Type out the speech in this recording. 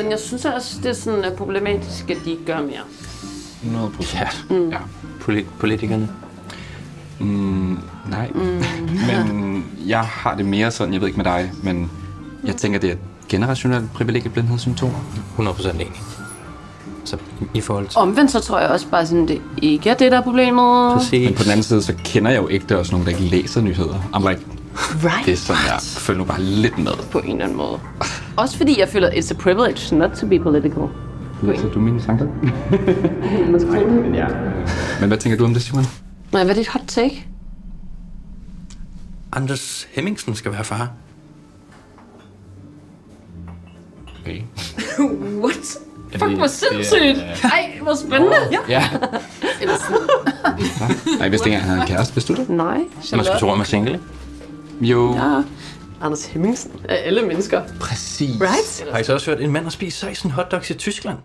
men jeg synes også, det er sådan problematisk, at de ikke gør mere. 100%. Ja. Politikerne. Nej. Men jeg har det mere sådan, jeg ved ikke med dig, men jeg tænker, det er et generationelt privilegieblindhedssymptom. 100% enig. Så i forhold til... Omvendt så tror jeg også bare sådan, det ikke er det, der er problemet. Præcis. Men på den anden side, så kender jeg jo ikke, der er også nogen, der ikke læser nyheder. I'm like, Right. det er sådan, jeg følger nu bare lidt med. På en eller anden måde. Også fordi jeg føler, it's a privilege not to be political. Læser du mine tanker? Nej, men ja. Men hvad tænker du om det, Simon? Nej, hvad er dit hot take? Anders Hemmingsen skal være far. Okay. What? Fuck, hvor sindssygt! Ej, hvor spændende! Ja. Eller sådan. Nej, jeg vidste ikke engang, han havde en kæreste. Vidste du det? Nej, Man skal tro, at man er single. Jo. Ja. Anders Hemmingsen af alle mennesker. Præcis. Right? Har I så også hørt en mand, der spiser 16 hotdogs i Tyskland?